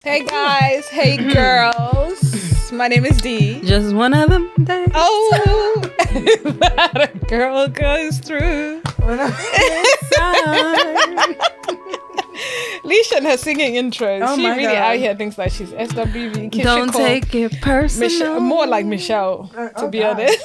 Hey guys, hey girls. My name is Dee. Just one of them days. Oh, that a girl goes through. Leisha and her singing intros. Oh she my really God. out here thinks like she's SWV. Kids Don't should call take it personal. more like Michelle, to be God. honest.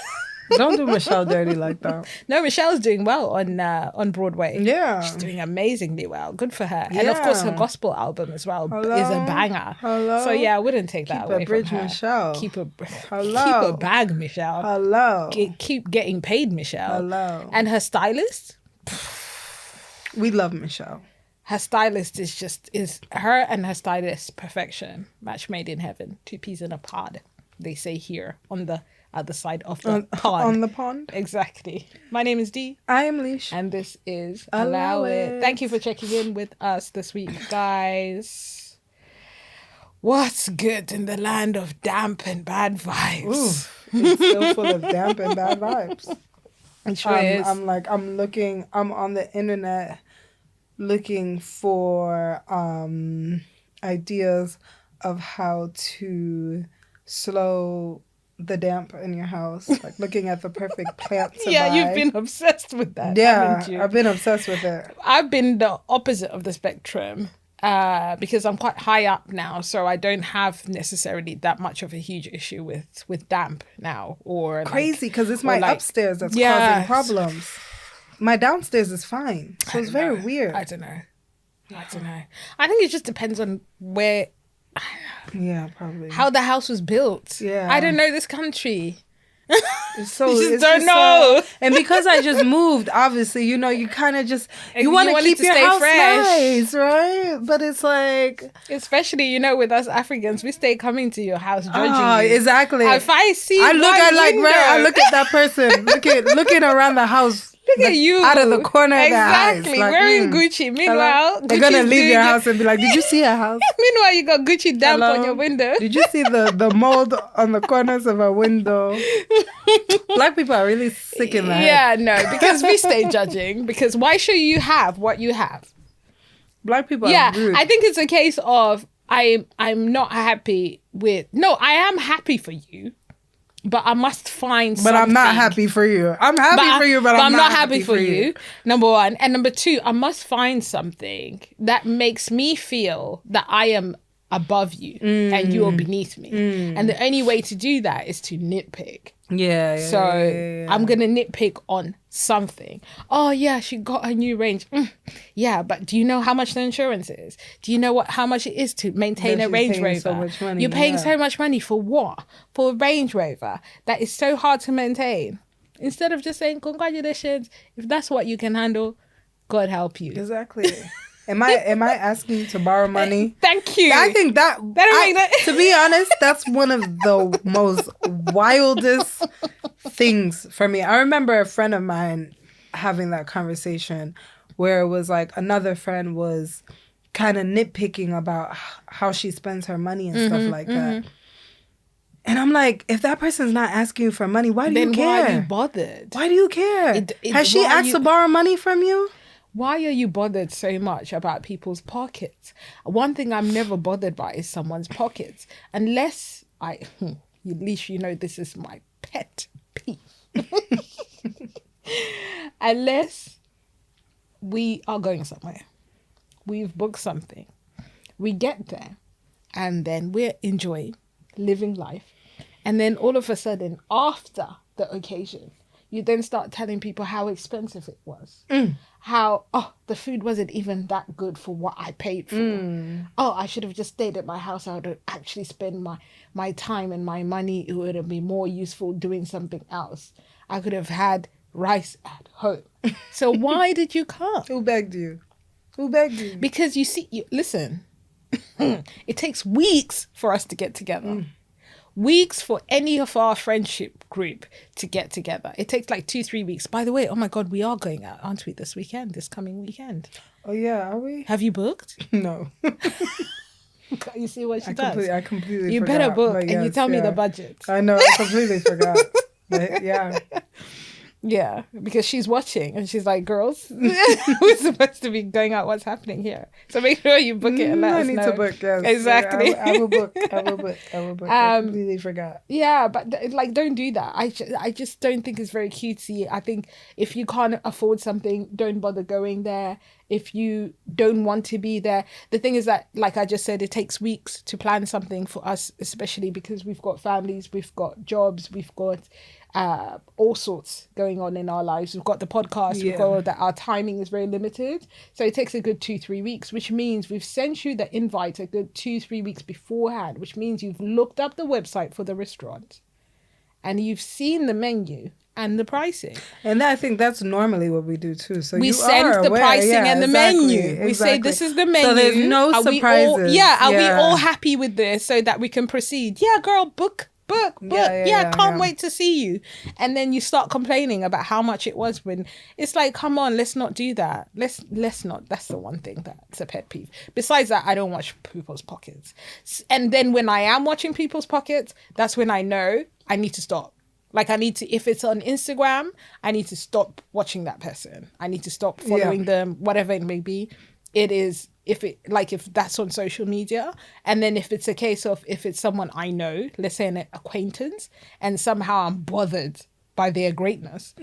Don't do Michelle dirty like that. No, Michelle's doing well on Broadway. Yeah. She's doing amazingly well. Good for her. And of course, her Yeah. gospel album as well Hello? is a banger. Hello? So yeah, I wouldn't take that Keep away a bridge, from her. Michelle. Keep a Hello? bag, Michelle. Hello. Keep getting paid, Michelle. Hello. And her stylist, We love Michelle. her stylist is her and her stylist perfection, match made in heaven, two peas in a pod. They say here on the other side of the pond. On the pond. Exactly. My name is Dee. I am Leash. And this is Allow Allow It. It. Thank you for checking in with us this week, guys. What's good in the land of damp and bad vibes? It's still full of damp and bad vibes. It sure is. I'm on the internet looking for ideas of how to slow the damp in your house, like looking at the perfect plant to Yeah, buy. you've been obsessed with that. Yeah, haven't you? I've been obsessed with it. I've been the opposite of the spectrum because I'm quite high up now, so I don't have necessarily that much of a huge issue with damp now. Or like- Crazy, because it's or my like- upstairs that's Yes. causing problems. My downstairs is fine, so it's very weird. I don't know. I think it just depends on where Yeah, probably. how the house was built. Yeah. I don't know this country. It's so, You just it's don't just know. so- and because I just moved, obviously, you kind of just You you want to want it keep to your stay house fresh. nice, right? But it's like, Especially, with us Africans, we stay coming to your house judging you. exactly. If I see I look one at like window, I look at that person, looking around the house. Look at you out of the corner of their eyes. exactly Like, wearing Gucci. Meanwhile, they're gonna Gucci's leave doing your it- house and be like, "Did you see a house? Meanwhile, you got Gucci damp Hello? on your window. Did you see the mold on the corners of a window?" Black people are really sick in the head. Yeah, no, because we stay judging. Because why should you have what you have? Black people Yeah, are rude. I think it's a case of I'm not happy with. No, I am happy for you, but I must find. But I'm not something. happy for you. I'm happy for you, but I'm not happy for you. Number one. And number two, I must find something that makes me feel that I am above you and you are beneath me. And the only way to do that is to nitpick. Yeah. So I'm going to nitpick on something. Oh, yeah, she got a new range. Yeah, but do you know how much the insurance is? Do you know how much it is to maintain That a she's Range paying Rover? so much money, You're paying yeah. so much money for what? For a Range Rover that is so hard to maintain. Instead of just saying, congratulations, if that's what you can handle, God help you. Exactly. Am I asking you to borrow money? Thank you. I think that, make that- to be honest, that's one of the most wildest things for me. I remember a friend of mine having that conversation where it was like another friend was kind of nitpicking about how she spends her money and stuff like that. And I'm like, if that person's not asking you for money, why do then you care? why are you bothered? Why do you care? Has she why are asked you- to borrow money from you? Why are you bothered so much about people's pockets? One thing I'm never bothered by is someone's pockets. Unless at least this is my pet peeve. Unless we are going somewhere. We've booked something. We get there and then we're enjoying living life. And then all of a sudden, after the occasion, you then start telling people how expensive it was. How, the food wasn't even that good for what I paid for. Oh, I should have just stayed at my house. I would have actually spent my time and my money. It would have been more useful doing something else. I could have had rice at home. So why did you come? Who begged you? Who begged you? Because listen, it takes weeks for us to get together. Weeks for any of our friendship group to get together. It takes like 2-3 weeks. By the way, oh my God, we are going out, aren't we, this coming weekend? Oh yeah, are we? Have you booked? No. You see what she I does? completely You forgot, better book but and you yes, tell me yeah. the budget. I know, I completely forgot. But yeah. Yeah, because she's watching and she's like, girls, we're supposed to be going out. What's happening here? So make sure you book it and let I us need know. to book, yes. Exactly. Yeah, I will book. I completely forgot. Yeah, but like, don't do that. I just don't think it's very cutesy. I think if you can't afford something, don't bother going there. If you don't want to be there, the thing is that, like I just said, it takes weeks to plan something for us, especially because we've got families, we've got jobs, we've got all sorts going on in our lives. We've got the podcast, we've got all that. Our timing is very limited. So it takes a good 2-3 weeks, which means we've sent you the invite a good 2-3 weeks beforehand, which means you've looked up the website for the restaurant and you've seen the menu and the pricing. And I think that's normally what we do too. So we you send are the aware. pricing and the exactly, menu. We say, this is the menu. So there's no Are surprises. we all happy with this so that we can proceed? Yeah, girl, book. Can't wait to see you. And then you start complaining about how much it was, when it's like, come on, let's not do that. Let's not. That's the one thing that's a pet peeve. Besides that, I don't watch people's pockets. And then when I am watching people's pockets, that's when I know I need to stop. Like, I need to, if it's on Instagram, I need to stop watching that person. I need to stop following them, whatever it may be. It is, if that's on social media. And then if it's a case of, if it's someone I know, let's say an acquaintance, and somehow I'm bothered by their greatness,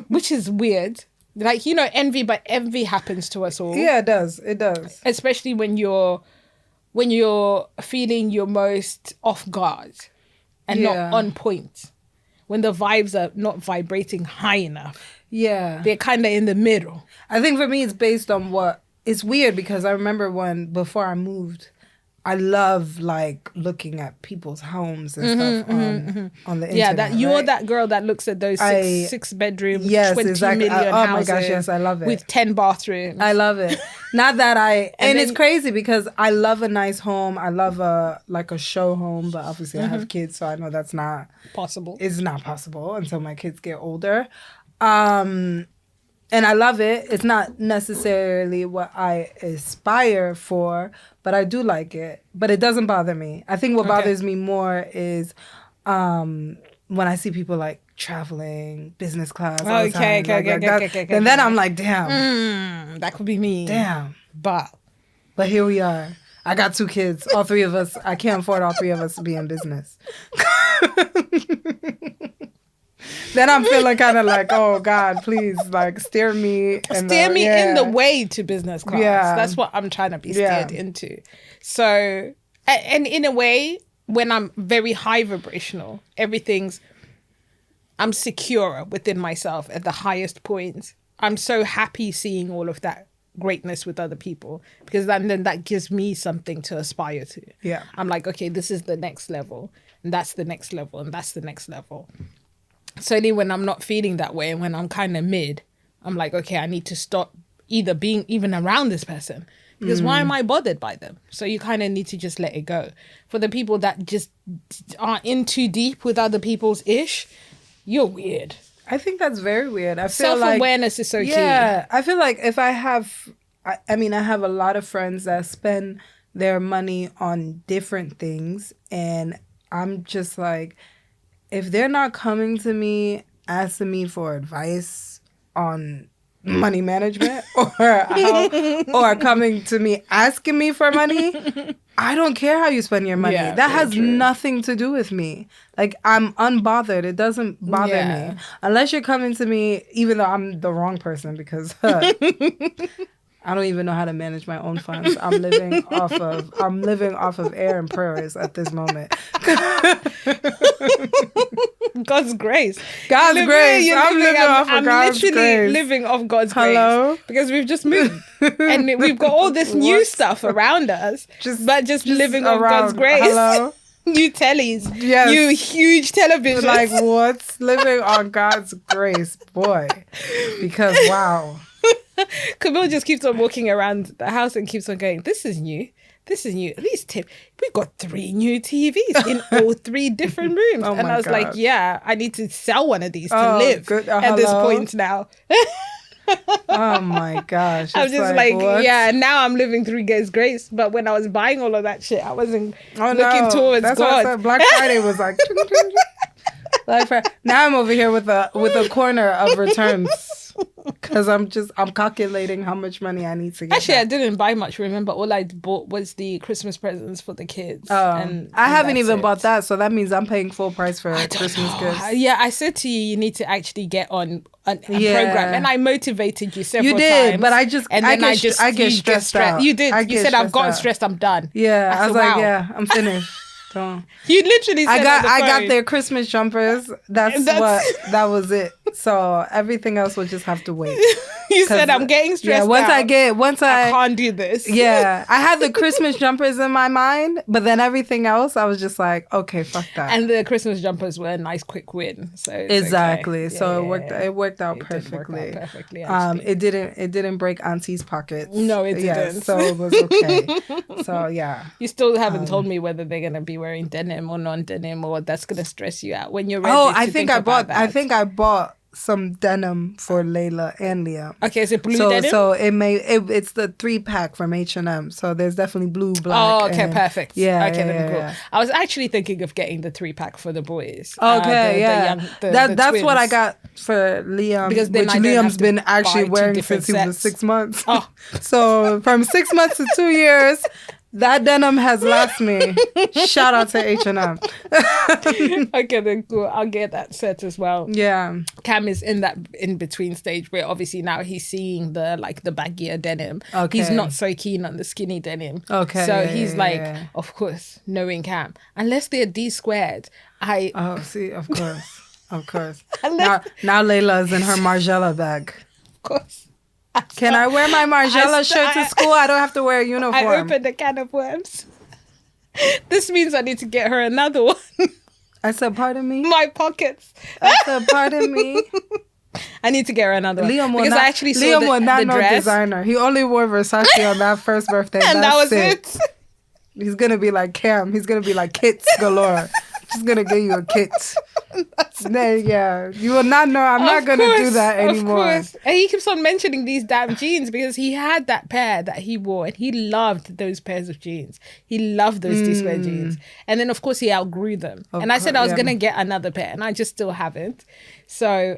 which is weird. Like, envy, but envy happens to us all. Yeah, it does. It does. Especially when you're feeling your most off guard and not on point. When the vibes are not vibrating high enough. Yeah. They're kind of in the middle. I think for me, it's based on it's weird, because I remember before I moved, I love like looking at people's homes and stuff on the internet. Yeah, that you're that girl that looks at those six bedroom, 20 million houses. Oh my gosh, yes, I love it. With 10 bathrooms. I love it. Not that and it's crazy because I love a nice home. I love a show home, but obviously I have kids, so I know that's not possible. It's not possible until my kids get older. And I love it. It's not necessarily what I aspire for, but I do like it. But it doesn't bother me. I think what bothers me more is when I see people like traveling business class. Okay. And then I'm like, damn. That could be me. Damn. But here we are. I got 2 kids. All 3 of us. I can't afford all 3 of us to be in business. Then I'm feeling kind of like, oh God, please, like steer me in the way to business class. Yeah. That's what I'm trying to be steered into. So, and in a way, when I'm very high vibrational, I'm secure within myself at the highest point. I'm so happy seeing all of that greatness with other people, because then that gives me something to aspire to. Yeah. I'm like, okay, this is the next level, and that's the next level, and that's the next level. So then when I'm not feeling that way, and when I'm kind of mid, I'm like, okay, I need to stop either being even around this person, because why am I bothered by them? So you kind of need to just let it go. For the people that just are in too deep with other people's ish, you're weird. I think that's very weird. I feel self-awareness is so key. Yeah, I feel like if I have a lot of friends that spend their money on different things, and I'm just like, if they're not coming to me asking me for advice on money management or coming to me asking me for money, I don't care how you spend your money. That has nothing to do with me. Like, I'm unbothered. It doesn't bother me. Unless you're coming to me, even though I'm the wrong person, because I don't even know how to manage my own funds. I'm living off of air and prayers at this moment. God's grace. God's grace. I'm living off of God's grace. I'm literally living off God's grace. Because we've just moved. And we've got all this new stuff around us. Just living off God's grace. Hello? New tellies. Yes. New huge televisions. Like, what's living on God's grace, boy? Because, wow. Camille just keeps on walking around the house and keeps on going, this is new. These we've got 3 new TVs in all 3 different rooms. And I was like, yeah, I need to sell one of these to live at this point now. Oh my gosh. I'm just like yeah, now I'm living through God's grace. But when I was buying all of that shit, I wasn't looking towards That's God. What I said. Black Friday was like, Now I'm over here with a corner of returns because I'm calculating how much money I need to get. Actually, I back. didn't buy much. Remember, all I bought was the Christmas presents for the kids. And I haven't that's even it. bought that, so that means I'm paying full price for I don't Christmas know. gifts. Yeah, I said to you need to actually get on a Yeah. program, and I motivated you several You did, times. but I get you stressed out. You did. I You get said I've stressed gotten out. stressed. I'm done. Yeah, I said, was like, wow. yeah, I'm finished. Don't. You literally said I got phone. their Christmas jumpers. That was it. So everything else will just have to wait. You said I'm getting stressed. Yeah, once I I can't do this. yeah, I had the Christmas jumpers in my mind, but then everything else, I was just like, okay, fuck that. And the Christmas jumpers were a nice quick win. So it's Exactly. okay. So Yeah. it worked out It did perfectly. work out perfectly. Actually. It didn't break Auntie's pockets. No, it Yeah, didn't. so it was okay. So yeah. You still haven't told me whether they're gonna be wearing denim or non-denim, or that's gonna stress you out when you're ready. Oh, to think about that. I think I bought some denim for Layla and Liam. Okay, is it blue denim? So it's the 3-pack from H&M. So there's definitely blue, black. Oh, okay, and- perfect. Yeah, okay, yeah, then cool. yeah. I was actually thinking of getting the 3-pack for the boys. Okay, yeah. That's twins. what I got for Liam, Because then which I don't have Liam's to been actually buy two wearing different since he was sets. 6 months. Oh. So from 6 months to 2 years, that denim has lasted me. Shout out to H&M. Okay, then cool. I'll get that set as well. Yeah. Cam is in that in between stage where obviously now he's seeing the baggier denim. Okay. He's not so keen on the skinny denim. Okay, So yeah, he's yeah, like, yeah. of course, knowing Cam, unless they're D squared, Oh, see, of course. Of course. Unless- Now Layla's in her Margiela bag. of course. Can I wear my Margiela shirt to school? I don't have to wear a uniform. I opened a can of worms. This means I need to get her another one. I said, pardon me? My pockets. I said, pardon me? I need to get her another one. Liam will because not, I actually saw Liam will not the know dress, designer. He only wore Versace on that first birthday. and that That's was it. He's going to be like Cam. He's going to be like kits galore. Just going to give you a kit. Then, yeah. You will not know. I'm not going to do that anymore. Of course. And he keeps on mentioning these damn jeans because he had that pair that he wore and he loved those pairs of jeans. He loved those D-square jeans. And then, of course, he outgrew them. And I said I was going to get another pair and I just still haven't. So,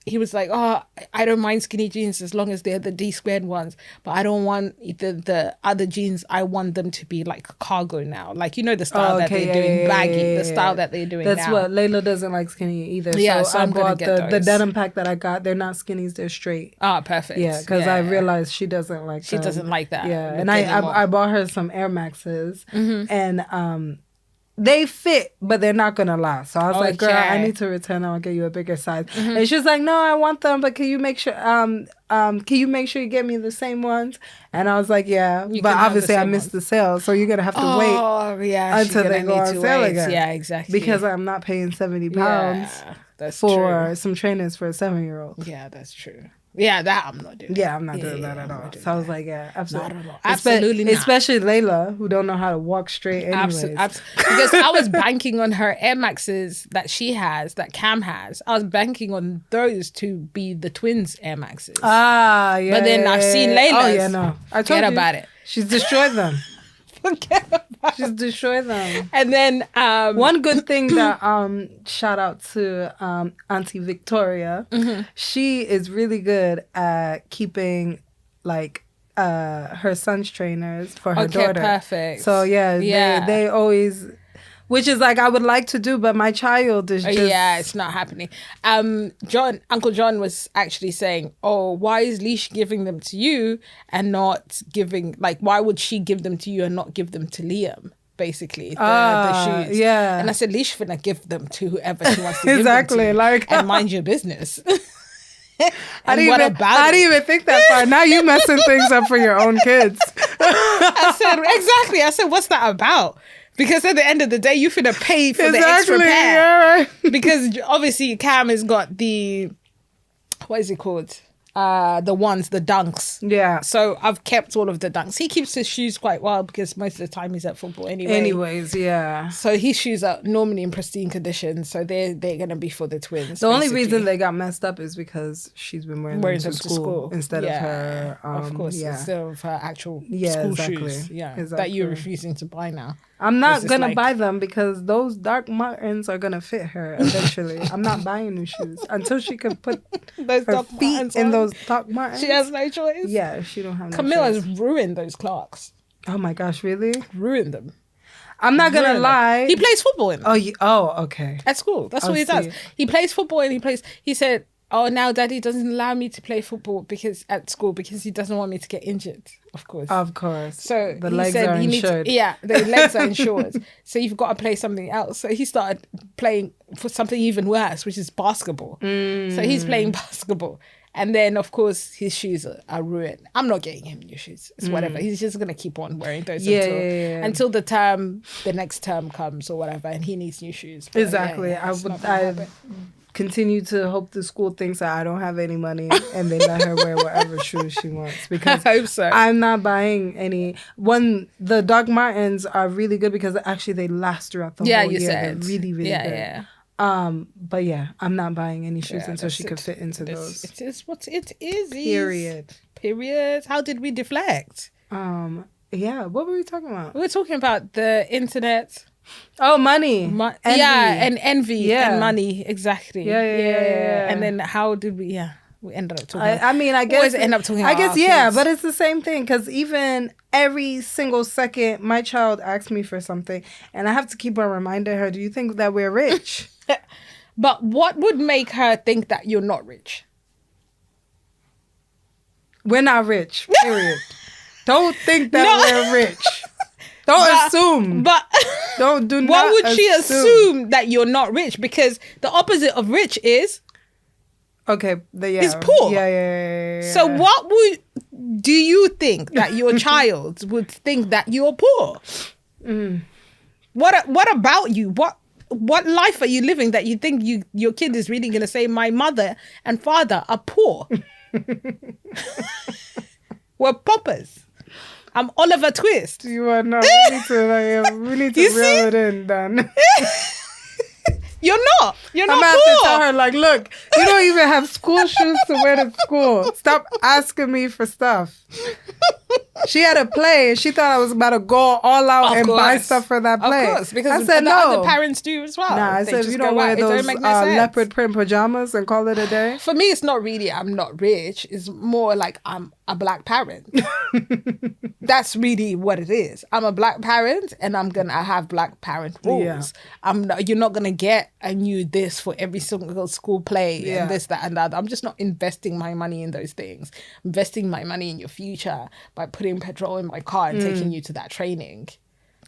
he was like, oh, I don't mind skinny jeans as long as they're the D-squared ones. But I don't want the other jeans. I want them to be like cargo now. Like, you know, the style that they're doing, baggy, the style that they're doing That's now. what Layla doesn't like skinny either. Yeah, so so I I'm gonna bought get the those. denim pack that I got. They're not skinnies, they're straight. Ah, perfect. Yeah, because I realized she doesn't like She doesn't like that. Yeah, look and anymore. I bought her some Air Maxes, and they fit, but they're not gonna last. So I was like, girl, I Okay. need to return them. I'll get you a bigger size. And she's like, no, I want them, but can you make sure you get me the same ones? And I was like, yeah, You but can have the obviously I same missed the sale, so you're gonna have to wait Oh, yeah. until she's they gonna go need on to sale wait. again. Yeah, exactly. because I'm not paying £70 yeah, that's for true. some trainers for a 7-year-old. Yeah, that's true. Yeah, that I'm not doing. Yeah, I'm not doing Yeah, that at I'm all. not doing So I was like, yeah, absolutely. Not at all. Absolutely not. Especially Layla, who don't know how to walk straight anyways. Because I was banking on her Air Maxes that she has, that Cam has. I was banking on those to be the twins' Air Maxes. Ah, yeah. But then yeah, I've seen yeah. Layla's. Oh, yeah, no. I told Forget you. about it. She's destroyed them. Forget about it. She's destroyed them. And then One good thing that shout out to Auntie Victoria. She is really good at keeping like her son's trainers for her Okay, daughter. perfect. So Yeah. they always, which is like I would like to do, but my child is just yeah, it's not happening. Uncle John was actually saying, "Oh, why is Leash giving them to you and not giving? Like, why would she give them to you and not give them to Liam?" Basically, the shoes. yeah. And I said, Leash finna give them to whoever she wants to give Exactly, them to, like- and mind your business. I And what didn't about it? even think that far. Now you messing things up for your own kids. I said, exactly. I said, what's that about? Because at the end of the day, you finna pay for the extra pair. Yeah, right. Because obviously Cam has got the, what is it called? The dunks. Yeah. So I've kept all of the dunks. He keeps his shoes quite well because most of the time he's at football anyway. Anyways, yeah. So his shoes are normally in pristine condition. So they're going to be for the twins. The only basically. reason they got messed up is because she's been wearing them to school instead of her. of course, yeah. instead of her actual Yeah, school exactly. shoes. Yeah, that Exactly. you're refusing to buy now. I'm not This is gonna like- buy them because those Doc Martens are gonna fit her eventually. I'm not buying new shoes until she can put Those her Doc feet Martens in on. those Doc Martens. She has no choice. Yeah, she don't have no Camilla's choice. ruined those Clarks. Oh my gosh, really? Ruined them. I'm not gonna Ruined them. lie. He plays football in them. Okay. At school. That's I what he does. see. He plays football and he said, oh, now daddy doesn't allow me to play football at school because he doesn't want me to get injured, of course. Of course. So the he legs said are you need insured. the legs are insured. So you've got to play something else. So he started playing for something even worse, which is basketball. So he's playing basketball. And then, of course, his shoes are ruined. I'm not getting him new shoes. It's whatever. He's just going to keep on wearing those until the next term comes or whatever, and he nees new shoes. But Exactly. it's not gonna I happen. continue to hope the school thinks that I don't have any money and they let her wear whatever shoes she wants because I hope so. I'm not buying any. The Doc Martens are really good because actually they last throughout the whole you year. said. They're really, really good. Yeah. But yeah, I'm not buying any shoes Yeah, until that's she could it. fit into those. It is what it is. Period. How did we deflect? Yeah, what were we talking about? We were talking about the internet. Oh, money. Envy. Envy. And envy Yeah. and money. Exactly. Yeah. And then how did we, we ended up talking I mean, I guess always end up talking I about guess our yeah, kids. but it's the same thing because even every single second, my child asks me for something, and I have to keep on reminding her. Do you think that we're rich? But what would make her think that you're not rich? We're not rich. Period. Don't think that No. we're rich. Don't assume. But Don't do. why not would she assume that you're not rich? Because the opposite of rich is. Okay, Is poor. Yeah. So what do you think that your child would think that you're poor? What about you? What life are you living that you think your kid is really going to say my mother and father are poor? We're paupers. I'm Oliver Twist. You are not. We need to You see? reel it in, Dan. You're not. You're I'm not gonna have to tell poor. her, like, look, you don't even have school shoes to wear to school. Stop asking me for stuff. She had a play and she thought I was about to go all out Of and buy course. stuff for that play. Of course, because I said the no. other parents do as well. Nah, I They said just you go don't wear out. It don't those make no sense. leopard print pajamas and call it a day. For me, it's not really I'm not rich. It's more like I'm a black parent. That's really what it is. I'm a black parent and I'm going to have black parent rules. Yeah. You're not going to get a new this for every single school play Yeah. and this, that, and that. I'm just not investing my money in those things. Investing my money in your future by putting petrol in my car and taking you to that training.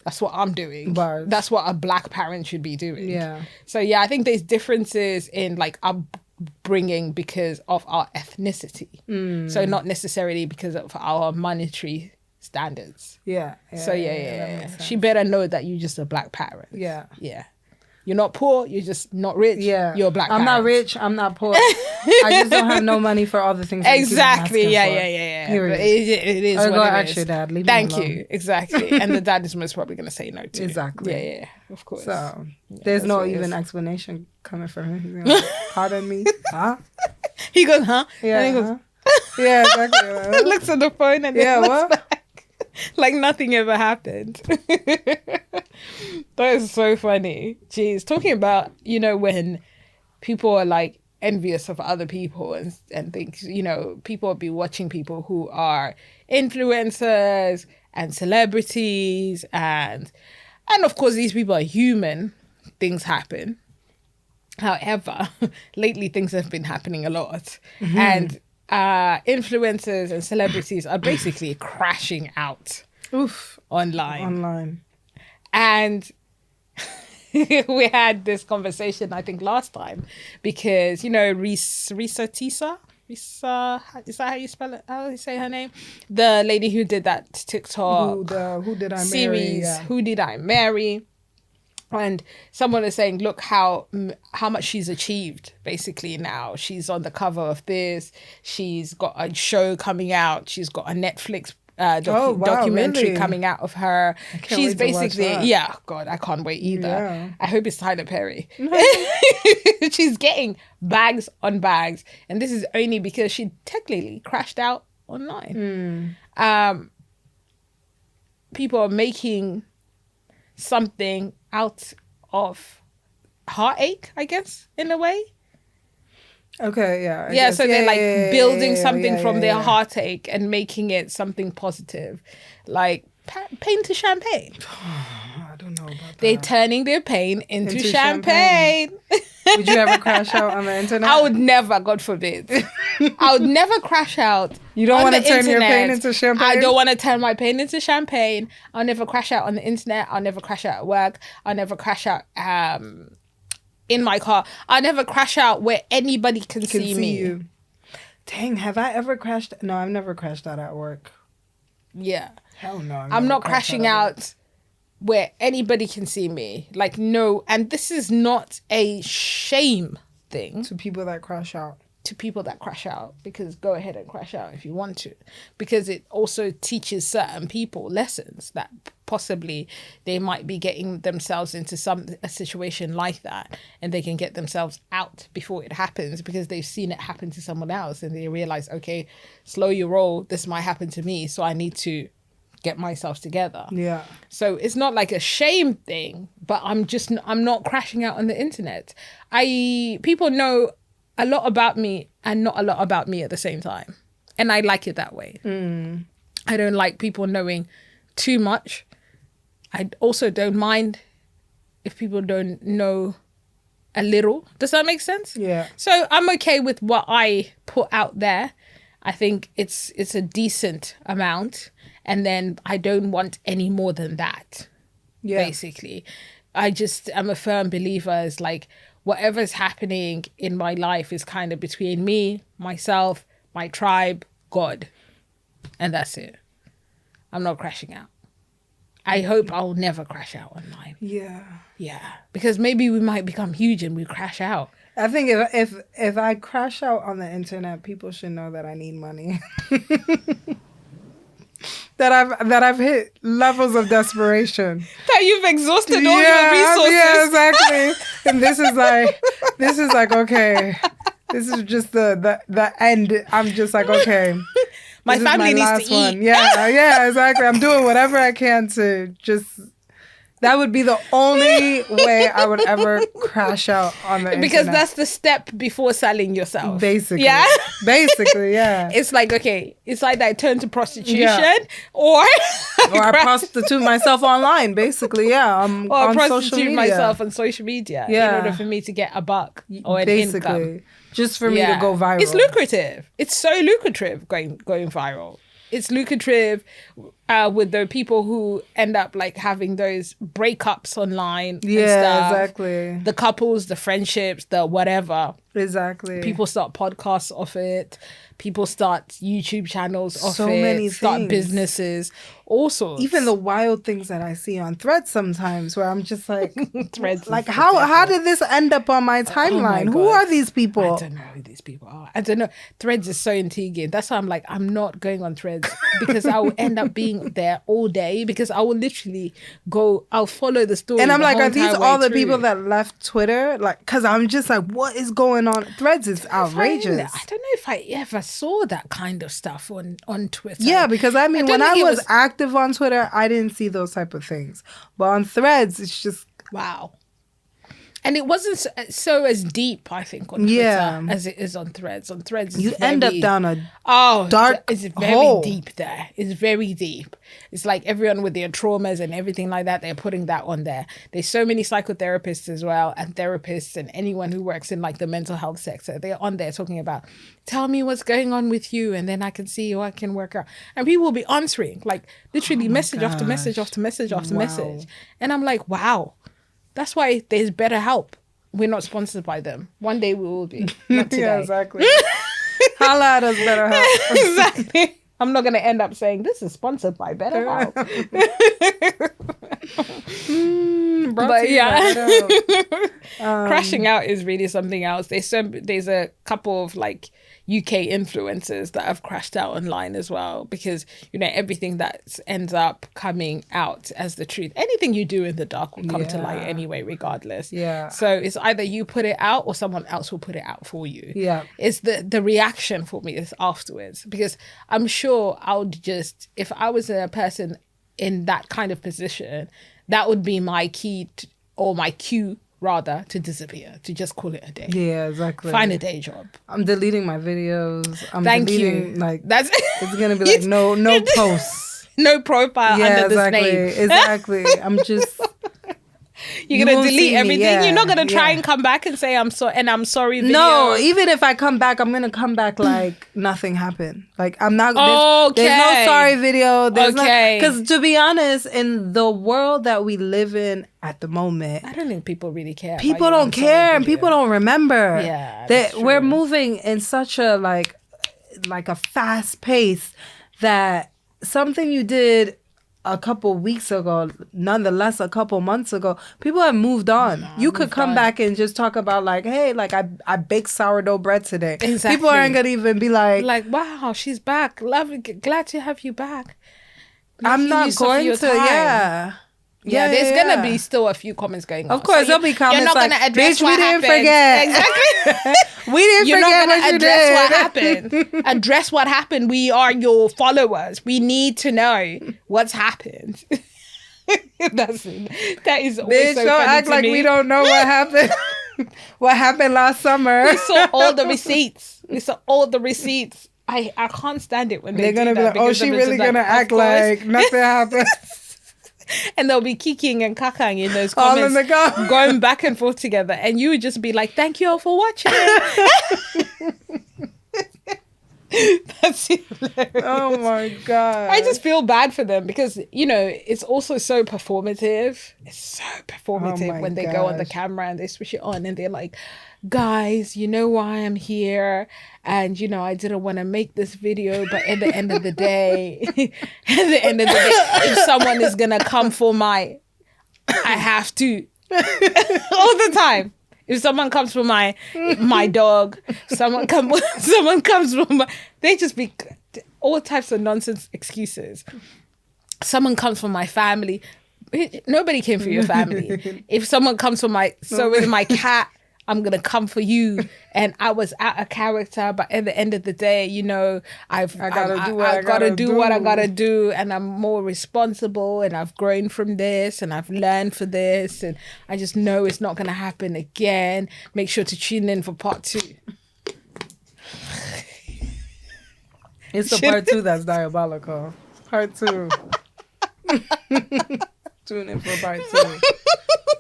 That's what I'm doing. Bars. That's what a black parent should be doing. Yeah. So yeah, I think there's differences in like upbringing because of our ethnicity. So not necessarily because of our monetary standards. Yeah. So that yeah. makes sense. She better know that you're just a black parent. Yeah. Yeah. You're not poor. You're just not rich. Yeah. You're a black I'm parent. not rich. I'm not poor. I just don't have no money for all the things that you keep on Exactly. asking Yeah. for. Period. But it is Or what go it ask is. your dad. Leave me Thank alone. you. Exactly. And the dad is most probably going to say no to. Exactly. Yeah. Of course. So there's that's no what it even is. explanation coming from him. He's gonna like, pardon me, huh? He goes, huh? Yeah, And he goes, huh? Yeah, exactly. Like, huh? looks at the phone and Yeah, then looks what? back like nothing ever happened. That is so funny. Jeez, talking about, when people are like envious of other people and things, people will be watching people who are influencers and celebrities and of course these people are human. Things happen. However, lately things have been happening a lot. And influencers and celebrities are basically crashing out Oof. online. And we had this conversation, I think, last time because, Risa Tisa? Risa, is that how you spell it? How do you say her name? The lady who did that TikTok Who did I marry? series, Yeah. Who Did I Marry? And someone is saying, look how much she's achieved basically now. She's on the cover of this. She's got a show coming out. She's got a Netflix Oh, wow, documentary really? coming out of her. can't She's wait to watch basically, that. yeah, God, I can't wait either. Yeah. I hope it's Tyler Perry. She's getting bags on bags. And this is only because she technically crashed out online. People are making something out of heartache, I guess, in a way. Okay, yeah. I Yeah, guess. so they're like building something yeah, from their yeah. heartache and making it something positive, like pain to champagne. I don't know about They're that. turning their pain into Into champagne. Would you ever crash out on the internet? I would never, God forbid. I would never crash out. You don't on want to the turn your internet. pain into champagne? I don't want to turn my pain into champagne. I'll never crash out on the internet. I'll never crash out at work. I'll never crash out in my car. I'll never crash out where anybody can see me. you. Dang, have I ever crashed? No, I've never crashed out at work. Yeah. Hell no. I'm not crashing out where anybody can see me. Like, no. And this is not a shame thing To people that crash out. to people that crash out, because go ahead and crash out if you want to, because it also teaches certain people lessons that possibly they might be getting themselves into a situation like that, and they can get themselves out before it happens because they've seen it happen to someone else, and they realize, okay, slow your roll, this might happen to me, so I need to get myself together. Yeah. So it's not like a shame thing, but I'm not crashing out on the internet. People know a lot about me and not a lot about me at the same time. And I like it that way. I don't like people knowing too much. I also don't mind if people don't know a little. Does that make sense? Yeah. So I'm okay with what I put out there. I think it's a decent amount. And then I don't want any more than that, basically. I just am a firm believer is like whatever's happening in my life is kind of between me, myself, my tribe, God. And that's it. I'm not crashing out. I hope I'll never crash out online. Yeah. Yeah. Because maybe we might become huge and we crash out. I think if I crash out on the internet, people should know that I need money. that I've hit levels of desperation. That you've exhausted all your resources. Yeah, exactly. And this is like okay. This is just the end. I'm just like, okay. My family needs to eat. Yeah, exactly. I'm doing whatever I can to just. That would be the only way I would ever crash out on the internet. Because that's the step before selling yourself. Basically. Yeah? Basically, yeah. It's like, okay, it's like I turn to prostitution or I prostitute myself online, basically, yeah. I'm or on prostitute social media. myself on social media in order for me to get a buck or an income. Just for me to go viral. It's lucrative. It's so lucrative going viral. It's lucrative with the people who end up like having those breakups online. Yeah, and stuff. exactly. The couples, the friendships, the whatever. Exactly. People start podcasts off it. People start YouTube channels off So it. many start things. businesses. All sorts. Even the wild things that I see on Threads sometimes, where I'm just like, Threads. like how did this end up on my timeline? Who God. are these people? I don't know who these people are. I don't know. Threads is so intriguing. That's why I'm like, I'm not going on Threads because I will end up being there all day because I will literally I'll follow the story. And I'm the like, whole are these entire all way the people through. that left Twitter? Like, because I'm just like, what is going on? Threads is outrageous. I don't know if I ever saw that kind of stuff on Twitter. Yeah, because I mean, when don't I think it was active on Twitter, I didn't see those type of things. But on Threads, it's just wow. And it wasn't so as deep, I think, on Twitter as it is on Threads. On Threads, you end up down a dark it's very hole. deep there. It's very deep. It's like everyone with their traumas and everything like that, they're putting that on there. There's so many psychotherapists as well, and therapists, and anyone who works in like the mental health sector. They're on there talking about, tell me what's going on with you, and then I can see or I can work out. And people will be answering, like literally message after message after message after message. And I'm like, wow. That's why there's BetterHelp. We're not sponsored by them. One day we will be. Not today. Yeah, exactly. Holla at us, BetterHelp. Exactly. I'm not going to end up saying this is sponsored by BetterHelp. But yeah, crashing out is really something else. There's a couple of like UK influencers that have crashed out online as well, because everything that ends up coming out as the truth, anything you do in the dark will come to light anyway, regardless. Yeah. So it's either you put it out or someone else will put it out for you. Yeah. It's the reaction for me is afterwards, because I'm sure I would just, if I was a person in that kind of position, that would be my key or my cue rather to disappear, to just call it a day. Yeah, exactly. Find a day job. I'm deleting my videos. I'm Thank deleting, you. Like, That's it's gonna be like no posts. no profile under this name. Exactly. I'm just. You're You gonna won't delete see me, everything. yeah, You're not gonna try yeah. and come back and say I'm sorry. Video. No, even if I come back, I'm gonna come back like nothing happened. Like I'm not. There's no Okay. sorry video. There's Okay. Because to be honest, in the world that we live in at the moment, I don't think people really care. about people you don't on sorry care and video. people don't remember. Yeah, that that's we're true. moving in such a like a fast pace that something you did a couple weeks ago, nonetheless a couple months ago, people have moved on. You could come back and just talk about like, hey, like I baked sourdough bread today. Exactly. People aren't gonna even be like, wow, she's back. Lovely, glad to have you back. I'm Making not use of going your to. time. Yeah, There's gonna be still a few comments going on. Of course, there'll be comments You're not like, gonna address "Bitch, what we didn't happened." forget. Exactly. We didn't You're forget not gonna what you address did. what happened. Address what happened. We are your followers. We need to know what's happened. That is always Bitch, so don't funny act to like me. we don't know what happened. What happened last summer? We saw all the receipts. I can't stand it when They're do gonna be that like, oh, because she then it's really just gonna of act course. like nothing happened. And they'll be kicking and kakang in those All comments, in the go. going back and forth together, and you would just be like, "Thank you all for watching." That's hilarious. Oh my god! I just feel bad for them because it's also so performative. It's so performative my when they go on the gosh. camera and they switch it on and they're like, "Guys, you know why I'm here, and I didn't want to make this video, but at the end of the day, if someone is gonna come for I have to all the time." If someone comes for my dog, someone comes for they just be all types of nonsense excuses. Someone comes for my family. Nobody came for your family. If someone comes for with my cat, I'm gonna come for you. And I was out of character, but at the end of the day, I gotta do what I gotta do, and I'm more responsible, and I've grown from this, and I've learned for this, and I just know it's not gonna happen again. Make sure to tune in for part 2. It's the part 2 that's diabolical. Part 2. Tune in for part 2.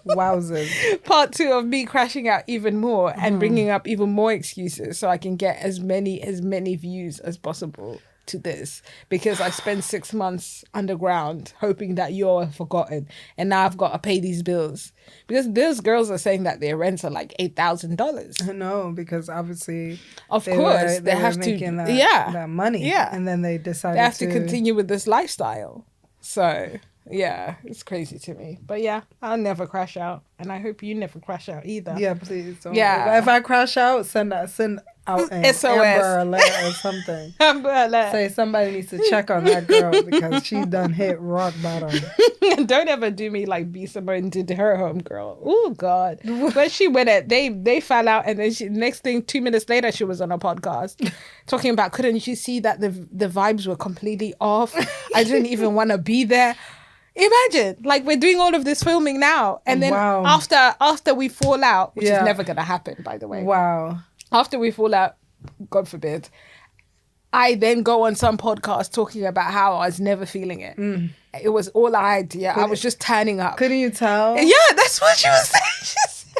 Wowzers. Part 2 of me crashing out even more and bringing up even more excuses so I can get as many views as possible to this, because I spent 6 months underground hoping that you're forgotten, and now I've got to pay these bills because those girls are saying that their rents are like $8,000. No, because obviously, Of they course, were they have making to. that money. Yeah. And then they decided They have to continue with this lifestyle. So yeah, it's crazy to me. But yeah, I'll never crash out, and I hope you never crash out either. Yeah, please. Don't. Yeah. If I crash out, send out an SOS. Amber Alert or something. Say somebody needs to check on that girl because she done hit rock bottom. Don't ever do me like B Simone did to her homegirl. Oh God, when she went at they fell out, and then next thing 2 minutes later she was on a podcast talking about, couldn't you see that the vibes were completely off? I didn't even want to be there. Imagine, like, we're doing all of this filming now, and then Wow. after we fall out, which Yeah. is never gonna happen, by the way. Wow. After we fall out, God forbid, I then go on some podcast talking about how I was never feeling it. It was all an idea. I was just turning up. Couldn't you tell? Yeah, that's what she was saying.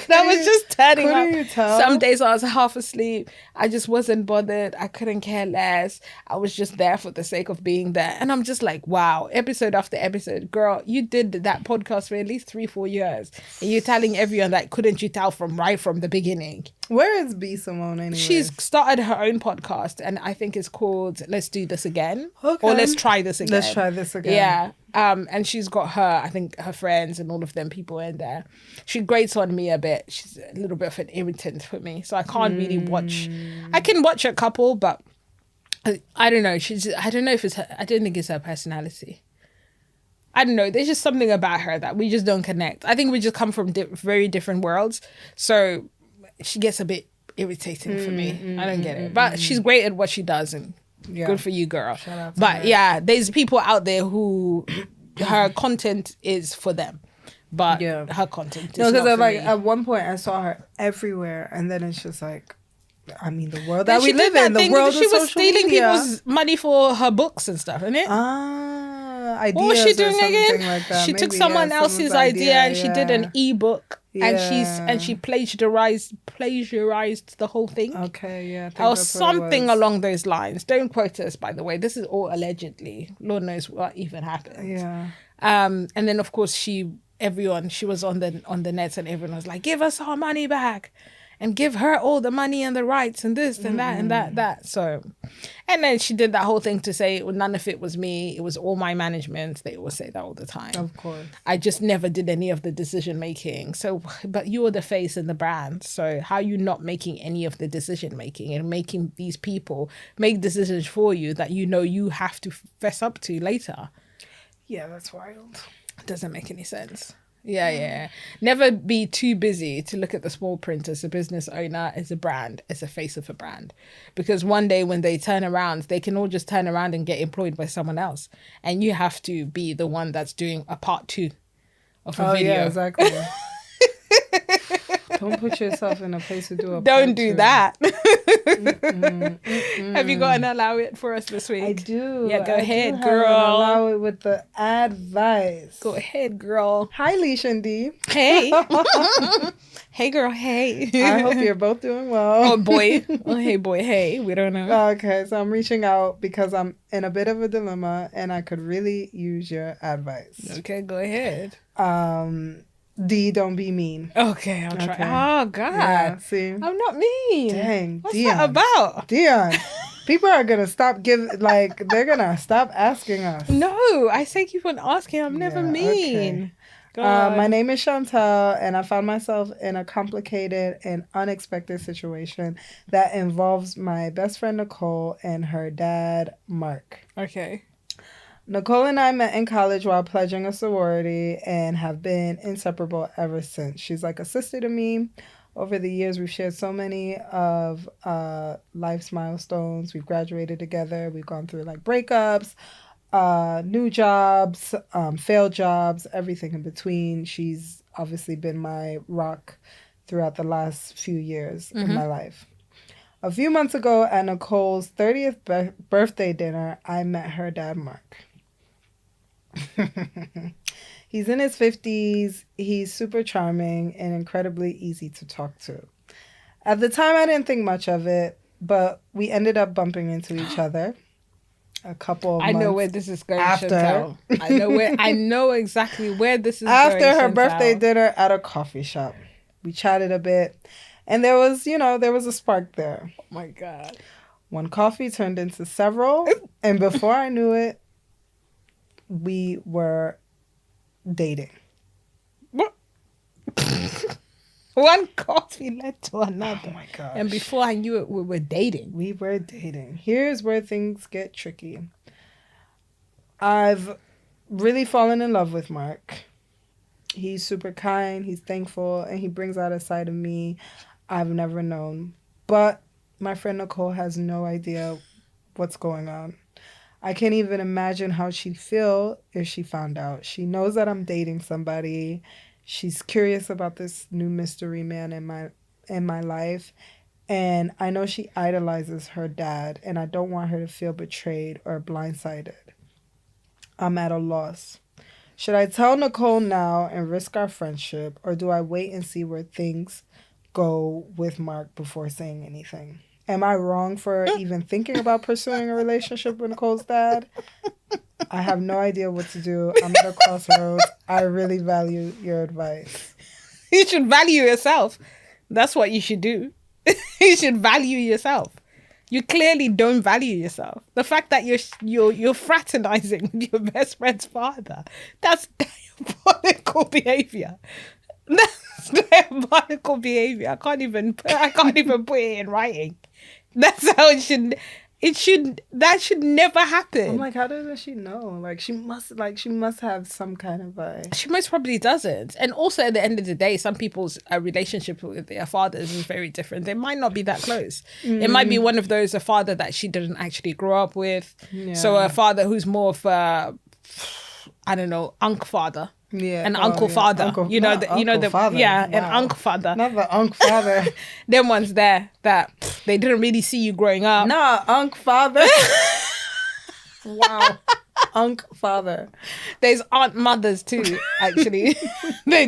That was just turning up. Couldn't you tell? Some days I was half asleep. I just wasn't bothered. I couldn't care less. I was just there for the sake of being there. And I'm just like, wow, episode after episode. Girl, you did that podcast for at least 3-4 years. And you're telling everyone that, couldn't you tell from the beginning? Where is B Simone anyway? She's started her own podcast, and I think it's called Let's Do This Again. Okay. Or Let's Try This Again. Let's try this again. Yeah. And she's got I think her friends and all of them people in there. She grates on me a bit. She's a little bit of an irritant for me. So I can't really watch. I can watch a couple, but I don't know. I don't know if it's her. I don't think it's her personality. I don't know. There's just something about her that we just don't connect. I think we just come from very different worlds. So she gets a bit irritating for me. I don't get it. But she's great at what she does, and good for you, girl. Shout out to But her. yeah, there's people out there who her content is for them. but Yeah. her content is No, because not for like me. at one point I saw her everywhere, and then it's just like, I mean, the world Then that we she live did in, that the thing world she of was social stealing media. people's money for her books and stuff, isn't it? Ideas What was she or doing something again? like that. She took Maybe, someone yeah, else's someone's idea and she did an yeah. ebook and Yeah. she plagiarized the whole thing. Okay, yeah, I think Or that's what it something was. along those lines. Don't quote us, by the way. This is all allegedly. Lord knows what even happened. Yeah. And then of course she was on the net and everyone was like, give us our money back and give her all the money and the rights and this and that and that. So, and then she did that whole thing to say, well, none of it was me. It was all my management. They always say that all the time. Of course. I just never did any of the decision making. So, but you're the face and the brand. So how are you not making any of the decision making and making these people make decisions for you that you know you have to fess up to later? Yeah, that's wild. Doesn't make any sense. Yeah. Never be too busy to look at the small print as a business owner, as a brand, as a face of a brand. Because one day when they turn around, they can all just turn around and get employed by someone else. And you have to be the one that's doing a part 2 of a video. Yeah, exactly. Don't put yourself in a place to do a Don't part do two. that. Have you got an allow it for us this week? I do. Yeah, go I ahead, do have girl. an allow it with the advice. Go ahead, girl. Hi, Leisha and Dee. Hey. Hey, girl. Hey. I hope you're both doing well. Oh, boy. Oh, hey, boy. Hey. We don't know. Okay, so I'm reaching out because I'm in a bit of a dilemma and I could really use your advice. Okay, go ahead. D, don't be mean. Okay, I'll try. Okay. Oh, God. Yeah, see? I'm not mean. Dang, What's Dion. that about? Dion, people are going to stop they're going to stop asking us. No, I say keep on asking. I'm never Yeah, mean. okay. Go on. My name is Chantal, and I found myself in a complicated and unexpected situation that involves my best friend Nicole and her dad, Mark. Okay. Nicole and I met in college while pledging a sorority and have been inseparable ever since. She's like a sister to me. Over the years, we've shared so many of life's milestones. We've graduated together. We've gone through like breakups, new jobs, failed jobs, everything in between. She's obviously been my rock throughout the last few years in my life. A few months ago at Nicole's 30th birthday dinner, I met her dad, Mark. He's in his 50s. He's super charming and incredibly easy to talk to. At the time, I didn't think much of it, but we ended up bumping into each other a couple of months. I know where this is going, after. Chantal. I know exactly where this is after going, her Chantal. birthday dinner at a coffee shop. We chatted a bit, and there was a spark there. Oh my God. One coffee turned into several, and before I knew it, we were dating. What? One coffee led to another. Oh my gosh. And before I knew it, we were dating. We were dating. Here's where things get tricky. I've really fallen in love with Mark. He's super kind, he's thankful, and he brings out a side of me I've never known. But my friend Nicole has no idea what's going on. I can't even imagine how she'd feel if she found out. She knows that I'm dating somebody. She's curious about this new mystery man in my life. And I know she idolizes her dad, and I don't want her to feel betrayed or blindsided. I'm at a loss. Should I tell Nicole now and risk our friendship, or do I wait and see where things go with Mark before saying anything? Am I wrong for even thinking about pursuing a relationship with Nicole's dad? I have no idea what to do. I'm at a crossroads. I really value your advice. You should value yourself. That's what you should do. You should value yourself. You clearly don't value yourself. The fact that you're fraternizing with your best friend's father, that's diabolical behavior. That's diabolical behavior. I can't even put it in writing. That's how it should. That should never happen. I'm like, how doesn't she know? Like, she must have some kind of She most probably doesn't. And also, at the end of the day, some people's relationship with their fathers is very different. They might not be that close. It might be one of those, a father that she didn't actually grow up with. Yeah. So a father who's more of a, I don't know, unk father. Yeah. An Oh, uncle yeah. father. Uncle, You know not you know uncle the father. yeah, an Wow. uncle father. Not the uncle father. Them ones there that they didn't really see you growing up. Nah, uncle father. Wow. Uncle father. There's aunt mothers too, actually. they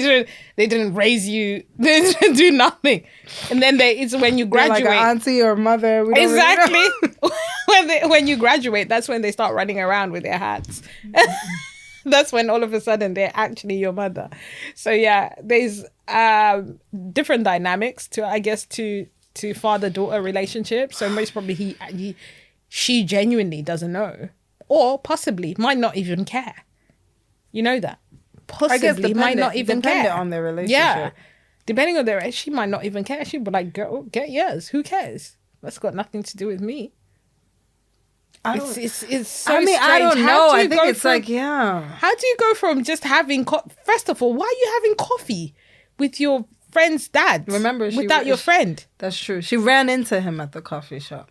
didn't raise you. They didn't do nothing. And then it's when you They're like graduate. an auntie or mother. We don't really Exactly. know. when you graduate, that's when they start running around with their hats. That's when all of a sudden they're actually your mother. So yeah, there's different dynamics to father-daughter relationship. So most probably she genuinely doesn't know, or possibly might not even care. You know that. Possibly might not even care. Dependent on their relationship. Yeah, depending on their, she might not even care. She'd be like, "Girl, get yours. Who cares? That's got nothing to do with me." It's so I mean, I strange. don't How know. do I you think go it's from- like, yeah. How do you go from just having first of all, why are you having coffee with your friend's dad? Remember, without your friend. That's true. She ran into him at the coffee shop.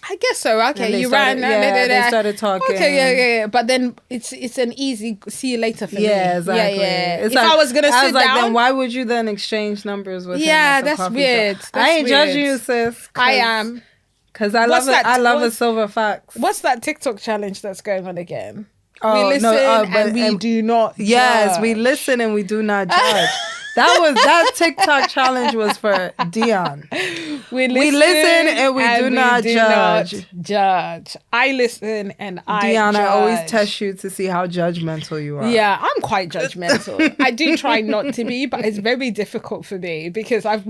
I guess so. And Okay, they you started- ran. yeah, they started talking. Okay, yeah. But then it's an easy see you later for me. Yeah, exactly. Yeah. It's If I was gonna sit like, down, then why would you then exchange numbers with him? Yeah, at the that's coffee weird. shop? That's I ain't judging weird. you, sis. I am. Because I What's love it. that- I love a what's- silver fox. What's that TikTok challenge that's going on again? Oh, we no, listen but- and we and- do not. Yes, we judge. listen and we do not judge. That TikTok challenge was for Dion. We listen and we do not judge. Judge. I listen and I Dion, I always judge. test you to see how judgmental you are. Yeah, I'm quite judgmental. I do try not to be, but it's very difficult for me because I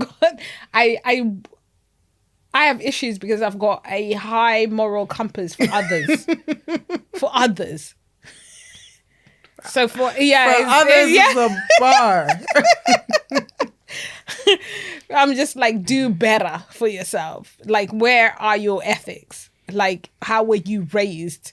have issues because I've got a high moral compass for others. For others. So for others is a bar. I'm just like, do better for yourself. Like, where are your ethics? Like, how were you raised?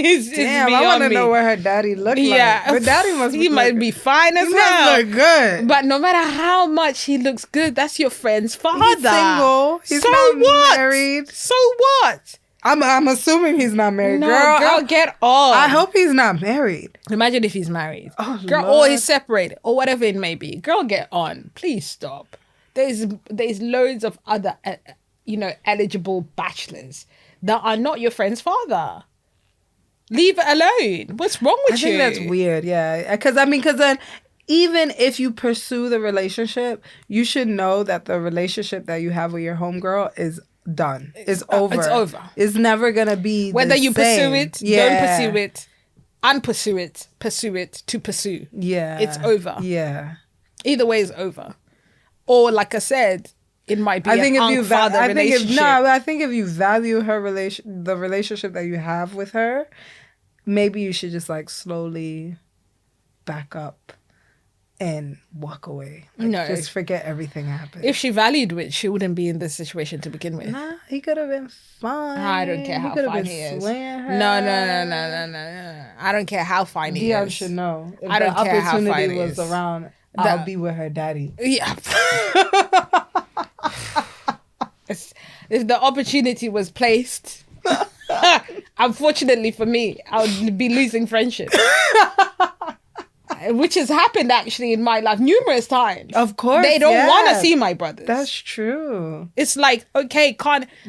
It's Damn, I want to know what her daddy looked like. Her daddy must he might be fine as he hell. must look good. But no matter how much he looks good, that's your friend's father. He's single. He's so not what? married. So what? I'm assuming he's not married. No, girl, get on. I hope he's not married. Imagine if he's married. Oh, Girl, Lord. or he's separated, or whatever it may be. Girl, get on. Please stop. There's loads of other, eligible bachelors that are not your friend's father. Leave it alone. What's wrong with you? I think that's weird. Yeah, because then even if you pursue the relationship, you should know that the relationship that you have with your homegirl is done. It's over. It's over. It's never gonna be Whether the you same. pursue it, Yeah. don't pursue it, unpursue it, pursue it to pursue. Yeah, It's over. Yeah, Either way is over. Or like I said, it might be I think an if you uncle-father relationship. I think if you value the relationship that you have with her, maybe you should just like slowly back up and walk away. Like, No. just forget everything happened. If she valued it, she wouldn't be in this situation to begin with. Nah, he could have been fine. I don't care how could have fine been he is. swaying her. No. I don't care how fine he Dion is. should know. If I don't the care how fine opportunity he was is. around, I'll be with her daddy. Yeah. If the opportunity was placed, unfortunately for me, I would be losing friendship. Which has happened actually in my life numerous times. Of course, They don't want to yes. see my brothers. That's true. It's like, okay,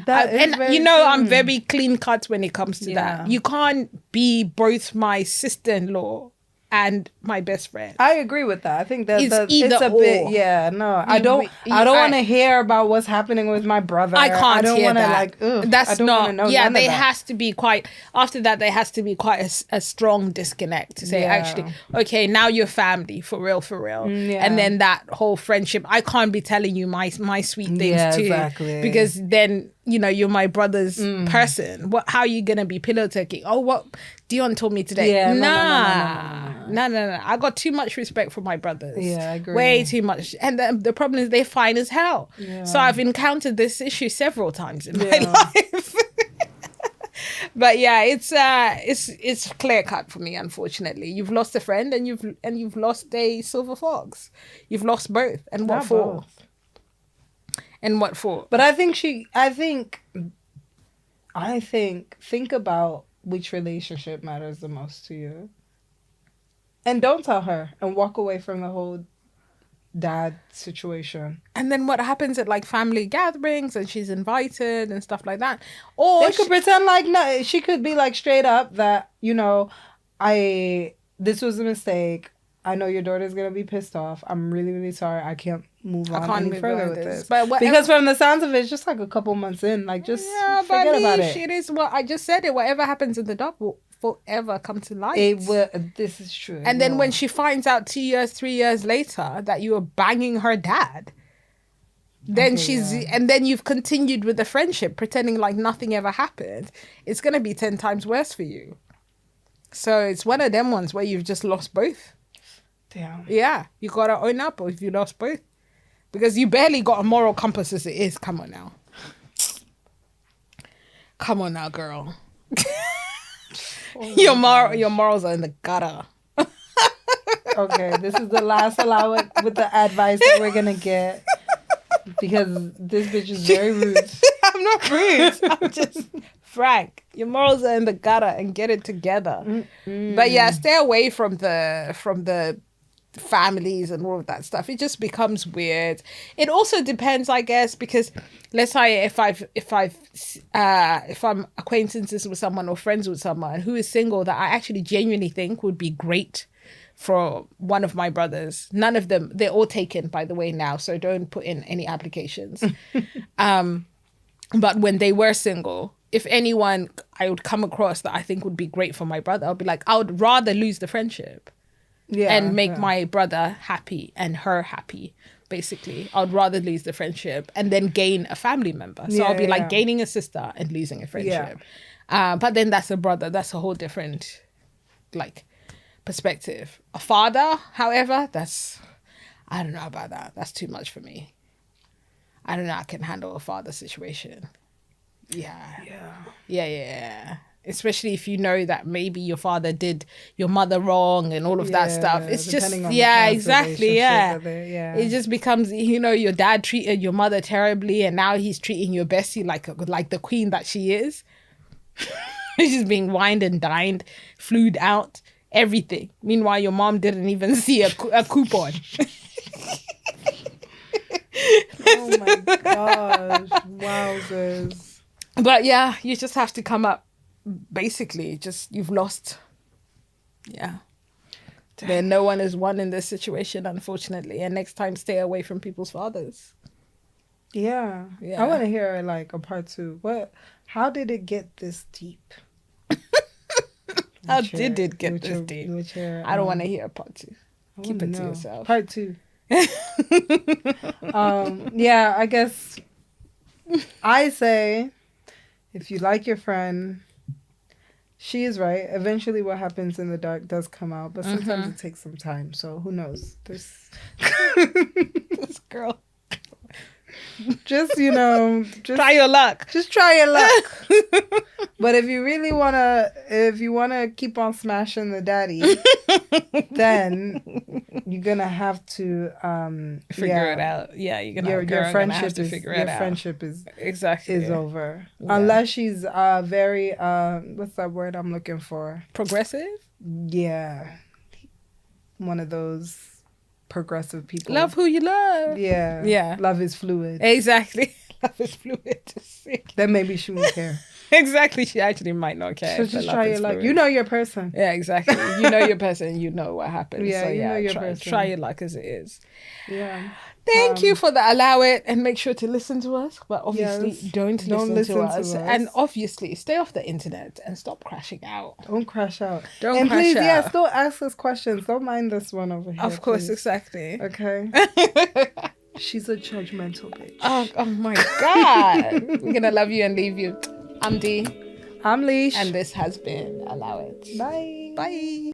That is and very you know, I'm true. very clean cut when it comes to Yeah. that. You can't be both my sister-in-law and my best friend. I agree with that. I think that It's it's either a bit. or. Yeah, no, I don't want to hear about what's happening with my brother. I can't I don't hear wanna, that. like. Ugh, That's I don't not. wanna know Yeah, none of there that. has to be quite. After that, there has to be quite a strong disconnect to say, Yeah. actually, okay, now you're family for real, yeah. and then that whole friendship. I can't be telling you my sweet things Yeah, too, exactly. because then you're my brother's person. What? How are you gonna be pillow talking? Oh, what Dion told me today. Yeah, no. No. I got too much respect for my brothers. Yeah, I agree. Way too much. And the problem is they're fine as hell. Yeah. So I've encountered this issue several times in my Yeah. life. But yeah, it's clear cut for me. Unfortunately, you've lost a friend and you've lost a silver fox. You've lost both, and what Not for? both. And what for? But I think about which relationship matters the most to you. And don't tell her and walk away from the whole dad situation. And then what happens at like family gatherings and she's invited and stuff like that? Or They could pretend like, no, she could be like straight up that, you know, this was a mistake. I know your daughter's going to be pissed off. I'm really, really sorry. I can't move on any further with this. But because from the sounds of it, it's just like a couple months in. Like, just forget about it. It is what I just said. It whatever happens in the dark will forever come to light. It will. This is true. And then when she finds out 2 years, 3 years later that you were banging her dad, then and then you've continued with the friendship, pretending like nothing ever happened. It's going to be 10 times worse for you. So it's one of them ones where you've just lost both. Damn. Yeah, you gotta own up if you lost both, because you barely got a moral compass as it is. Come on now, girl. Your morals are in the gutter. Okay, this is the last allow it with the advice that we're gonna get, because this bitch is very rude. I'm not rude. I'm just frank. Your morals are in the gutter and get it together. But yeah, stay away from the families and all of that stuff. It just becomes weird. It also depends, I guess, because let's say if I'm acquaintances with someone or friends with someone who is single that I actually genuinely think would be great for one of my brothers. None of them, they're all taken, by the way, now, so don't put in any applications. But when they were single, if anyone I would come across that I think would be great for my brother, I'll be like, I would rather lose the friendship and make my brother happy and her happy, basically. I'd rather lose the friendship and then gain a family member. So I'll be like gaining a sister and losing a friendship. But then that's a brother. That's a whole different, like, perspective. A father, however, I don't know about that. That's too much for me. I don't know. I can handle a father situation. Yeah. Especially if you know that maybe your father did your mother wrong and all of that stuff. It's just, exactly. It just becomes, your dad treated your mother terribly and now he's treating your bestie like the queen that she is. She's being wined and dined, flued out, everything. Meanwhile, your mom didn't even see a coupon. Oh my gosh. Wowzers. But yeah, you just have to come up. Basically, just you've lost. Yeah. Then no one is won in this situation, unfortunately. And next time, stay away from people's fathers. Yeah. I want to hear like a part 2. How did it get this deep? How did it get this deep? I don't want to hear part 2. Keep it to yourself. Part 2. Yeah, I guess I say, if you like your friend, she is right. Eventually what happens in the dark does come out, but sometimes it takes some time. So who knows? This girl. Just try your luck. Just try your luck. But if you really wanna keep on smashing the daddy, then you're gonna have to figure it out. Yeah, you're gonna your friendship have to figure it out. Your friendship is over. Yeah. Unless she's very what's that word I'm looking for? Progressive? Yeah. One of those progressive people. Love who you love. Yeah. Love is fluid. Exactly. Love is fluid. Then maybe she won't care. Exactly. She actually might not care. So just try your luck. You know your person. Yeah, exactly. You know your person. You know what happens. Yeah, so you know your person. Try your luck as it is. Yeah. Thank you for the allow it, and make sure to listen to us. But obviously, don't listen to us. And obviously, stay off the internet and stop crashing out. Don't crash out. Don't crash out. Still ask us questions. Don't mind this one over here. Of course, please. exactly. Okay. She's a judgmental bitch. Oh my God. We're gonna love you and leave you. I'm Dee. I'm Leash. And this has been Allow It. Bye. Bye.